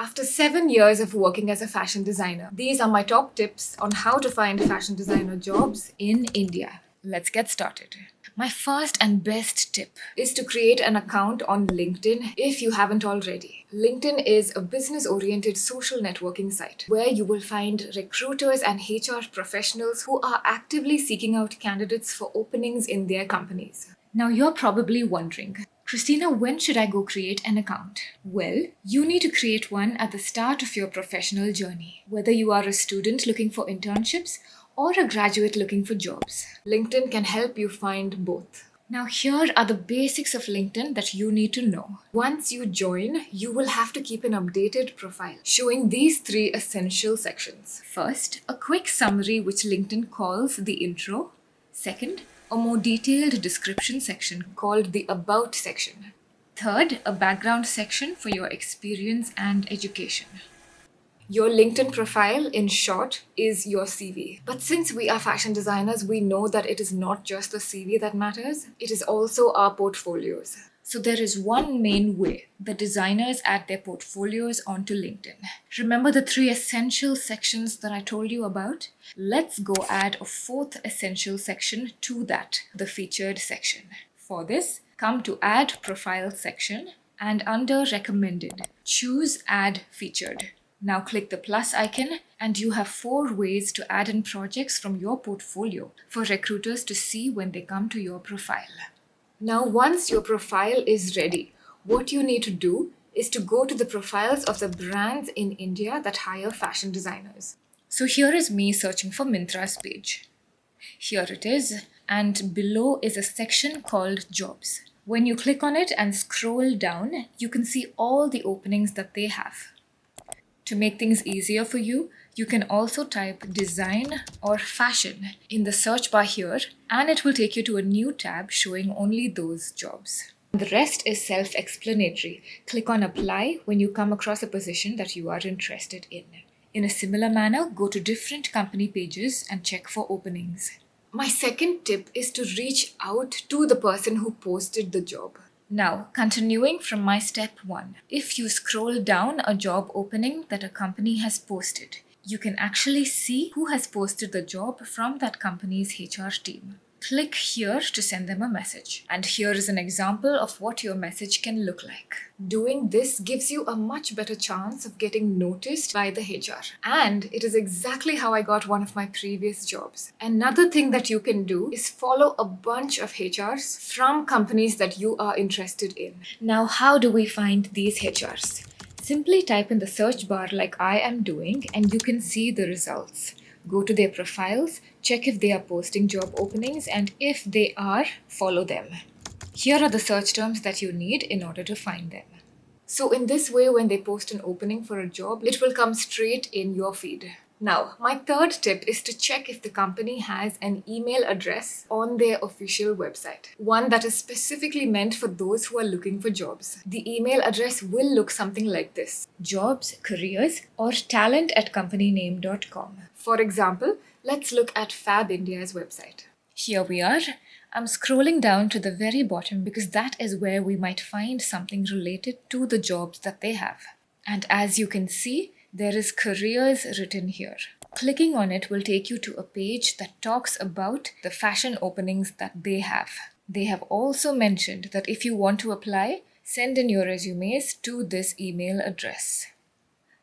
After 7 years of working as a fashion designer, these are my top tips on how to find fashion designer jobs in India. Let's get started. My first and best tip is to create an account on LinkedIn if you haven't already. LinkedIn is a business-oriented social networking site where you will find recruiters and HR professionals who are actively seeking out candidates for openings in their companies. Now you're probably wondering, Christina, when should I go create an account? Well, you need to create one at the start of your professional journey, whether you are a student looking for internships or a graduate looking for jobs. LinkedIn can help you find both. Now here are the basics of LinkedIn that you need to know. Once you join, you will have to keep an updated profile showing these 3 essential sections. First, a quick summary which LinkedIn calls the intro. Second, a more detailed description section called the About section. Third, a background section for your experience and education. Your LinkedIn profile, in short, is your CV. But since we are fashion designers, we know that it is not just the CV that matters, it is also our portfolios. So there is one main way that designers add their portfolios onto LinkedIn. Remember the 3 essential sections that I told you about? Let's go add a 4th essential section to that, the featured section. For this, come to Add Profile section and under Recommended, choose Add Featured. Now click the plus icon and you have 4 ways to add in projects from your portfolio for recruiters to see when they come to your profile. Now once your profile is ready, what you need to do is to go to the profiles of the brands in India that hire fashion designers. So here is me searching for Myntra's page. Here it is, and below is a section called Jobs. When you click on it and scroll down, you can see all the openings that they have. To make things easier for you, you can also type design or fashion in the search bar here, and it will take you to a new tab showing only those jobs. The rest is self-explanatory. Click on apply when you come across a position that you are interested in. In a similar manner, go to different company pages and check for openings. My second tip is to reach out to the person who posted the job. Now, continuing from my step 1, if you scroll down a job opening that a company has posted, you can actually see who has posted the job from that company's HR team. Click here to send them a message. And here is an example of what your message can look like. Doing this gives you a much better chance of getting noticed by the HR. And it is exactly how I got one of my previous jobs. Another thing that you can do is follow a bunch of HRs from companies that you are interested in. Now, how do we find these HRs? Simply type in the search bar like I am doing and you can see the results. Go to their profiles, check if they are posting job openings, and if they are, follow them. Here are the search terms that you need in order to find them. So in this way, when they post an opening for a job, it will come straight in your feed. Now, my third tip is to check if the company has an email address on their official website, one that is specifically meant for those who are looking for jobs. The email address will look something like this: jobs, careers, or talent@companyname.com. For example, let's look at Fab India's website. Here we are. I'm scrolling down to the very bottom because that is where we might find something related to the jobs that they have. And as you can see, there is careers written here. Clicking on it will take you to a page that talks about the fashion openings that they have. They have also mentioned that if you want to apply, send in your resumes to this email address.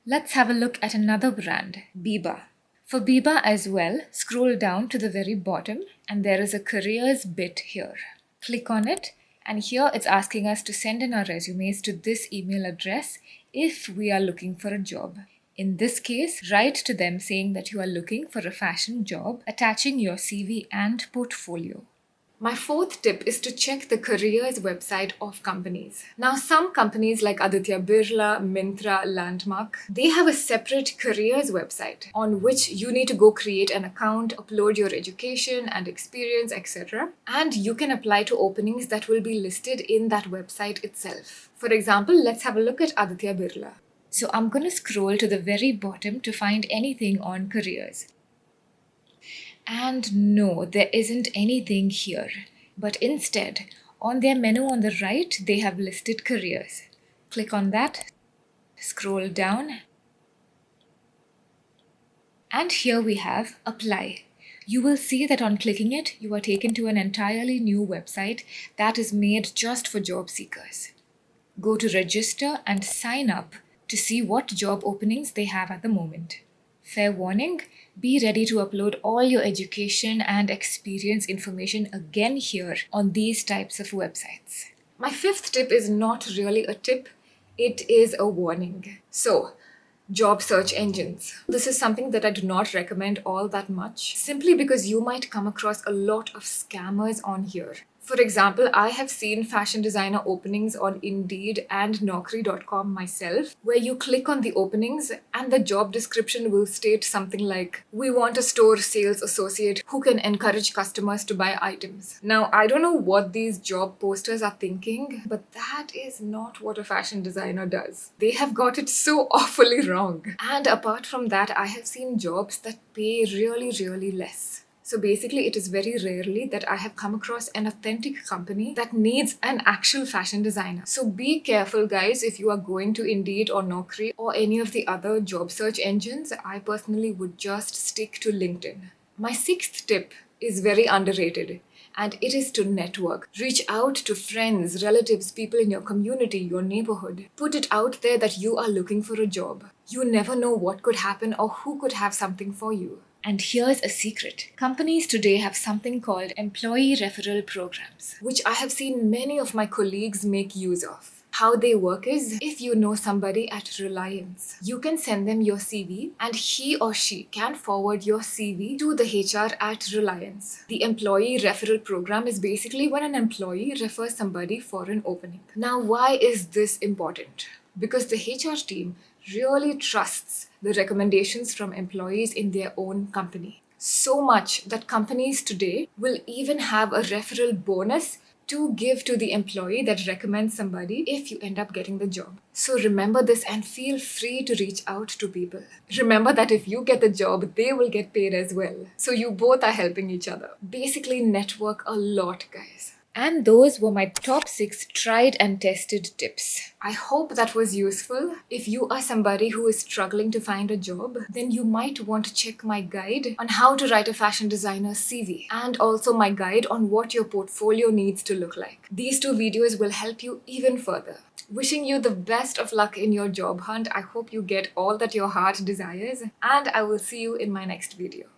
Let's have a look at another brand, Biba. For Biba as well, scroll down to the very bottom and there is a careers bit here. Click on it and here it's asking us to send in our resumes to this email address if we are looking for a job. In this case, write to them saying that you are looking for a fashion job, attaching your CV and portfolio. My fourth tip is to check the careers website of companies. Now, some companies like Aditya Birla, Myntra, Landmark, they have a separate careers website on which you need to go create an account, upload your education and experience, etc. And you can apply to openings that will be listed in that website itself. For example, let's have a look at Aditya Birla. So I'm going to scroll to the very bottom to find anything on careers. And no, there isn't anything here. But instead, on their menu on the right, they have listed careers. Click on that. Scroll down. And here we have apply. You will see that on clicking it, you are taken to an entirely new website that is made just for job seekers. Go to register and sign up to see what job openings they have at the moment. Fair warning, be ready to upload all your education and experience information again here on these types of websites. My fifth tip is not really a tip, it is a warning. So, job search engines. This is something that I do not recommend all that much, simply because you might come across a lot of scammers on here. For example, I have seen fashion designer openings on Indeed and Naukri.com myself, where you click on the openings and the job description will state something like, "We want a store sales associate who can encourage customers to buy items." Now, I don't know what these job posters are thinking, but that is not what a fashion designer does. They have got it so awfully wrong. And apart from that, I have seen jobs that pay really, really less. So basically, it is very rarely that I have come across an authentic company that needs an actual fashion designer. So be careful, guys, if you are going to Indeed or Naukri or any of the other job search engines. I personally would just stick to LinkedIn. My sixth tip is very underrated, and it is to network. Reach out to friends, relatives, people in your community, your neighborhood. Put it out there that you are looking for a job. You never know what could happen or who could have something for you. And here's a secret. Companies today have something called employee referral programs, which I have seen many of my colleagues make use of. How they work is, if you know somebody at Reliance, you can send them your CV and he or she can forward your CV to the HR at Reliance. The employee referral program is basically when an employee refers somebody for an opening. Now, why is this important? Because the HR team really trusts the recommendations from employees in their own company. So much that companies today will even have a referral bonus to give to the employee that recommends somebody if you end up getting the job. So remember this and feel free to reach out to people. Remember that if you get the job, they will get paid as well. So you both are helping each other. Basically, network a lot, guys. And those were my top 6 tried and tested tips. I hope that was useful. If you are somebody who is struggling to find a job, then you might want to check my guide on how to write a fashion designer CV, and also my guide on what your portfolio needs to look like. These 2 videos will help you even further. Wishing you the best of luck in your job hunt. I hope you get all that your heart desires, and I will see you in my next video.